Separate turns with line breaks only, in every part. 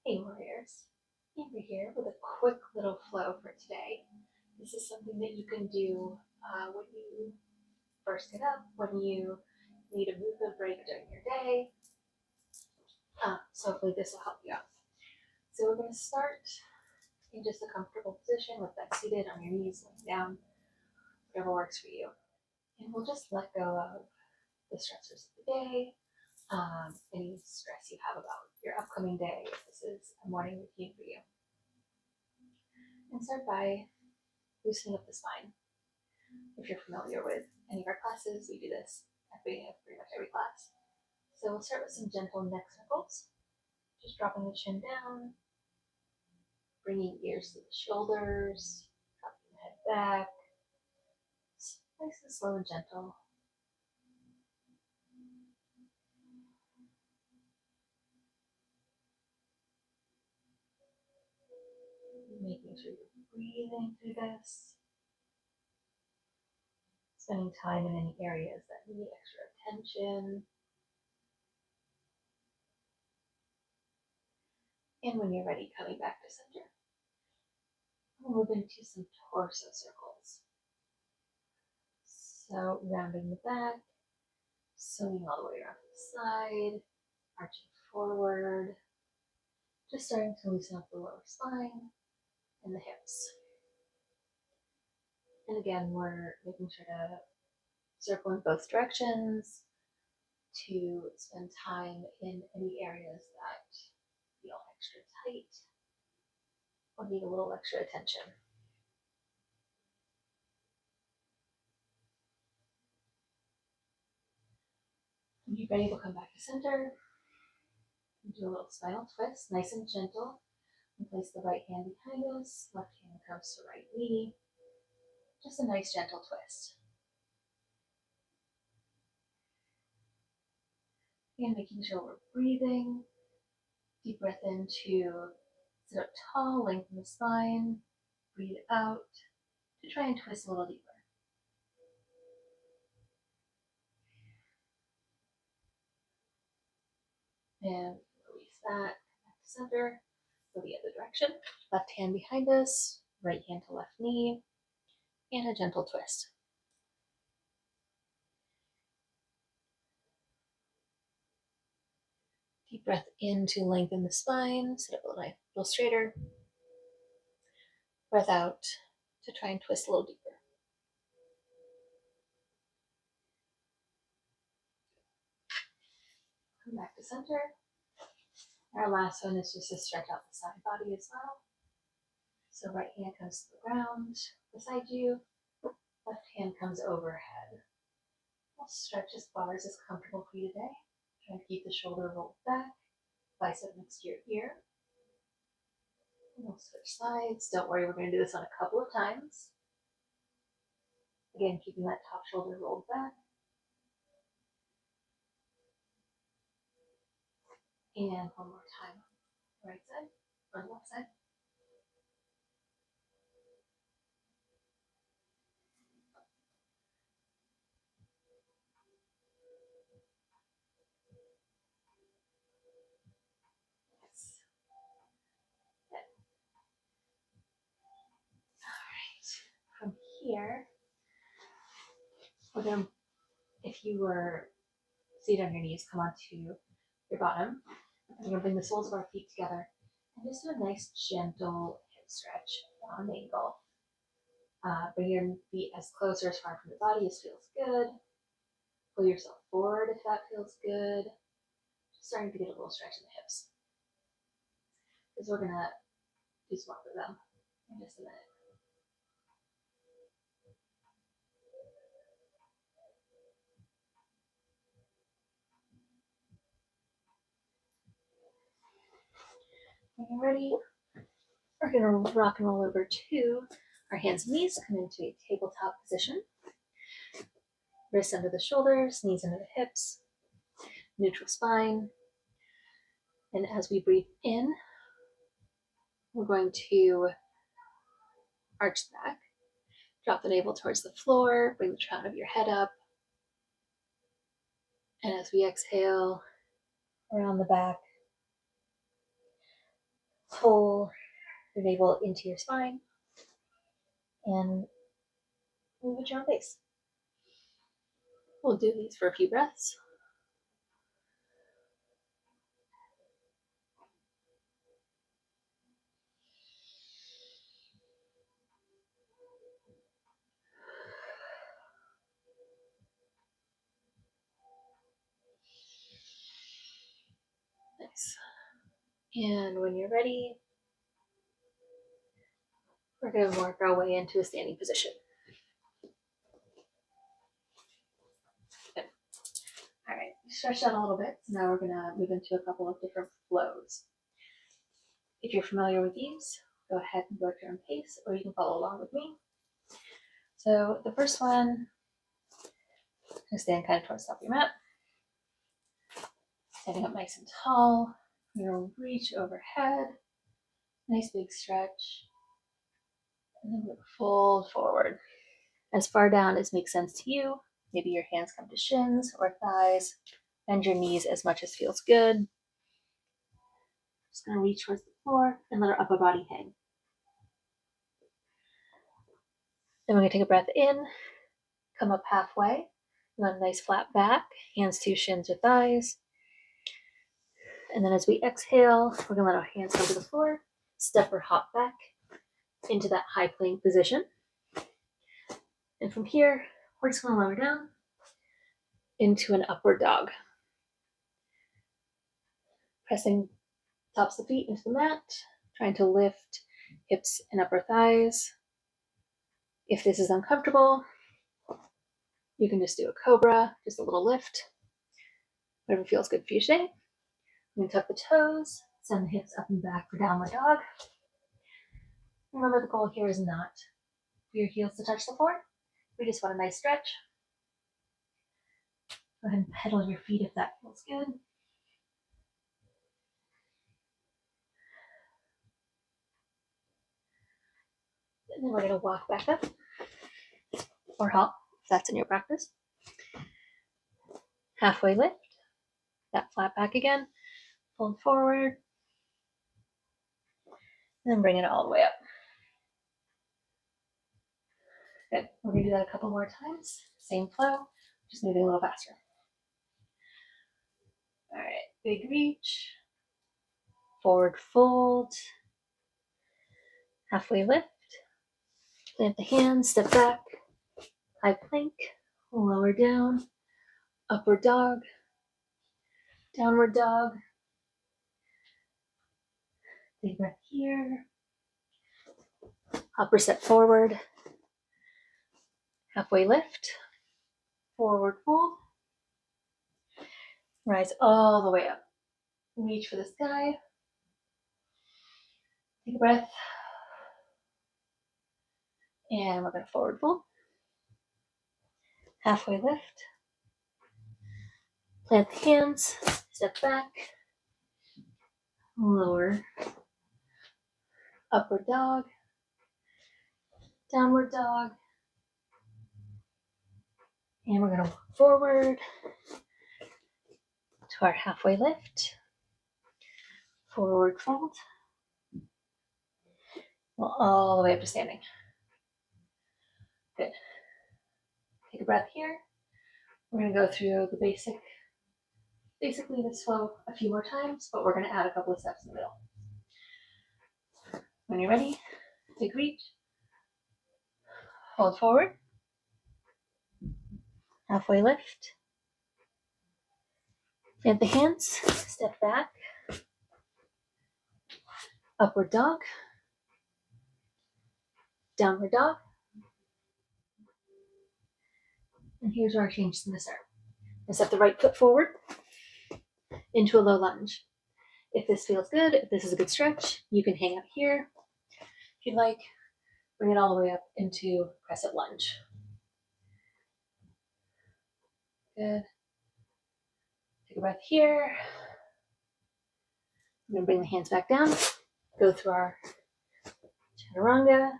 Hey warriors, Amber here with a quick little flow for today. This is something that you can do when you first get up, when you need a movement break during your day. So hopefully this will help you out. So we're going to start in just a comfortable position with that seated on your knees, laying down, whatever works for you. And we'll just let go of the stressors of the day, any stress you have about your upcoming day, if this is a morning routine for you. And start by loosening up the spine. If you're familiar with any of our classes, we do this at the beginning of pretty much every class. So we'll start with some gentle neck circles, just dropping the chin down, bringing ears to the shoulders, dropping the head back. It's nice and slow and gentle. Making sure you're breathing through this, spending time in any areas that need extra attention. And when you're ready, coming back to center. We'll move into some torso circles. So rounding the back, swinging all the way around to the side, arching forward, just starting to loosen up the lower spine and the hips. And again, we're making sure to circle in both directions to spend time in any areas that feel extra tight or need a little extra attention. When you're ready, we'll come back to center and do a little spinal twist, nice and gentle. And place the right hand behind us, left hand comes to right knee. Just a nice gentle twist. And making sure we're breathing. Deep breath in to sit up tall, lengthen the spine. Breathe out to try and twist a little deeper. And release that. Back to center. Go the other direction. Left hand behind us, right hand to left knee, and a gentle twist. Deep breath in to lengthen the spine, sit up a little straighter. Breath out to try and twist a little deeper. Come back to center. Our last one is just to stretch out the side body as well. So right hand comes to the ground beside you, left hand comes overhead. We'll stretch as far as is comfortable for you today. Try to keep the shoulder rolled back, bicep next to your ear. And we'll switch sides. Don't worry, we're going to do this on a couple of times. Again, keeping that top shoulder rolled back. And one more time. Right side or left side. Yes. Good. All right. From here, we're going to, if you were seated on your knees, come onto your bottom. We're going to bring the soles of our feet together and just do a nice gentle hip stretch on the ankle. Bring your feet as close or as far from your body as feels good. Pull yourself forward if that feels good. Just starting to get a little stretch in the hips. Because we're going to do some work with them in just a minute. When you're ready, we're going to rock and roll over to our hands and knees, come into a tabletop position. Wrists under the shoulders, knees under the hips, neutral spine. And as we breathe in, we're going to arch the back, drop the navel towards the floor, bring the crown of your head up. And as we exhale, around the back, pull your navel into your spine and move at your own pace. We'll do these for a few breaths. Nice. And when you're ready, we're going to work our way into a standing position. Good. All right, stretch out a little bit. So now we're going to move into a couple of different flows. If you're familiar with these, go ahead and go at your own pace, or you can follow along with me. So the first one, stand kind of towards the top of your mat. Standing up nice and tall. You're going to reach overhead. Nice big stretch. And then we're going to fold forward. As far down as makes sense to you. Maybe your hands come to shins or thighs. Bend your knees as much as feels good. Just going to reach towards the floor and let our upper body hang. Then we're going to take a breath in. Come up halfway. You want a nice flat back. Hands to shins or thighs. And then as we exhale, we're going to let our hands come to the floor. Step or hop back into that high plank position. And from here, we're just going to lower down into an upward dog. Pressing tops of the feet into the mat, trying to lift hips and upper thighs. If this is uncomfortable, you can just do a cobra, just a little lift. Whatever feels good for you today. I'm going to tuck the toes, send the hips up and back for downward dog. Remember, the goal here is not for your heels to touch the floor. We just want a nice stretch. Go ahead and pedal your feet if that feels good. And then we're going to walk back up or hop if that's in your practice. Halfway lift, that flat back again, fold forward, and then bring it all the way up. Good. We're going to do that a couple more times. Same flow, just moving a little faster. All right, big reach, forward fold, halfway lift, plant the hands, step back, high plank, lower down, upward dog, downward dog. Big breath here. Upper step forward, halfway lift, forward fold, rise all the way up. Reach for the sky. Take a breath. And we're going to forward fold. Halfway lift. Plant the hands. Step back. Lower. Upward dog. Downward dog. And we're going to walk forward to our halfway lift. Forward fold. Well, all the way up to standing. Good. Take a breath here. We're going to go through the basically this flow a few more times, but we're going to add a couple of steps in the middle. When you're ready, big reach. Hold forward. Halfway lift. Plant the hands. Step back. Upward dog. Downward dog. And here's where our change is going to start. And step the right foot forward into a low lunge. If this feels good, if this is a good stretch, you can hang out here. If you'd like, bring it all the way up into crescent lunge. Good. Take a breath here. I'm going to bring the hands back down. Go through our chaturanga.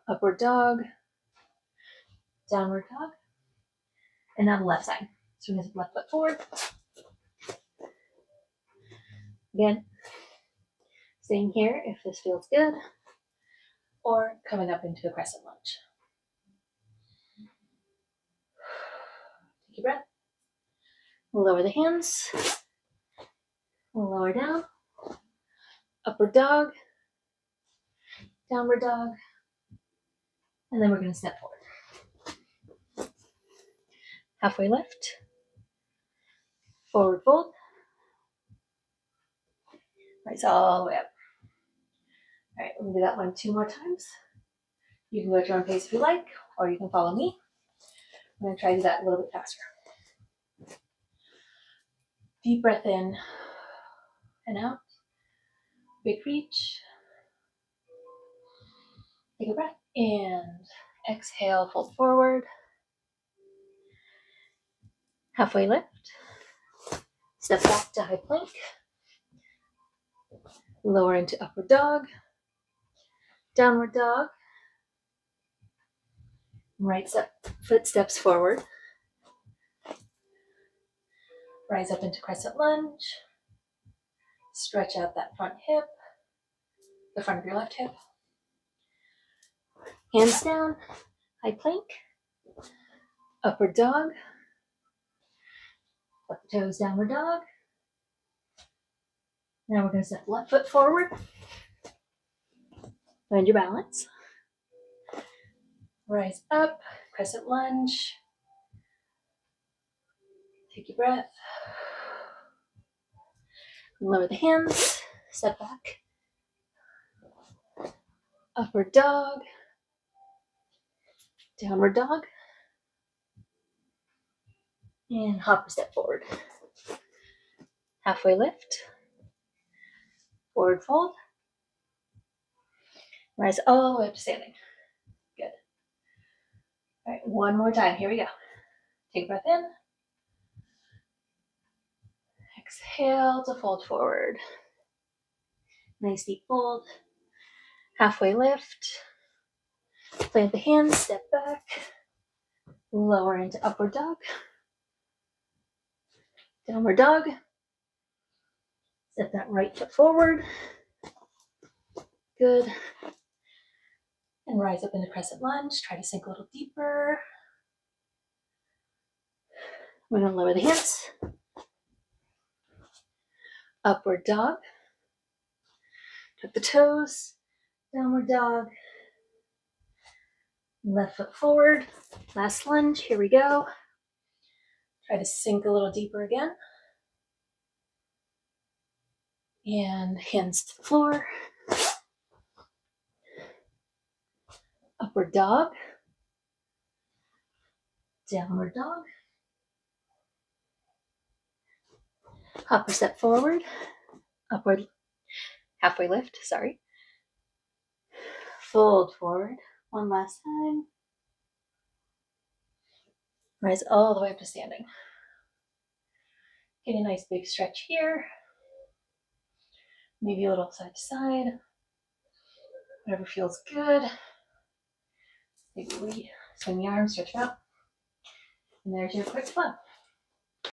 Upward dog. Downward dog. And now the left side. So we're going to left foot forward. Again, Staying here if this feels good, or coming up into a crescent lunge. Take a breath. Lower the hands. Lower down. Upward dog. Downward dog. And then we're going to step forward. Halfway lift. Forward fold. Rise all the way up. All right, we're going to do that one 2 more times. You can go at your own pace if you like, or you can follow me. I'm going to try to do that a little bit faster. Deep breath in and out. Big reach. Take a breath and exhale, fold forward. Halfway lift. Step back to high plank. Lower into upward dog. Downward dog. Right foot steps forward. Rise up into crescent lunge. Stretch out that front hip, the front of your left hip. Hands down, high plank. Upward dog. Flip the toes, downward dog. Now we're going to step left foot forward. Find your balance. Rise up, crescent lunge. Take your breath. Lower the hands, step back. Upward dog. Downward dog. And hopper step forward. Halfway lift. Forward fold. Rise all the way up to standing. Good. All right, one more time. Here we go. Take a breath in. Exhale to fold forward. Nice deep fold. Halfway lift. Plant the hands, step back. Lower into upward dog. Downward dog. Step that right foot forward. Good. And rise up into crescent lunge. Try to sink a little deeper. We're going to lower the hands. Upward dog. Tuck the toes. Downward dog. Left foot forward. Last lunge. Here we go. Try to sink a little deeper again. And hands to the floor. Upward dog. Downward dog. Hopper step forward. Upward. Halfway lift, sorry. Fold forward. One last time. Rise all the way up to standing. Get a nice big stretch here. Maybe a little side to side. Whatever feels good. Maybe we swing the arms, stretch them out. And there's your quick flow.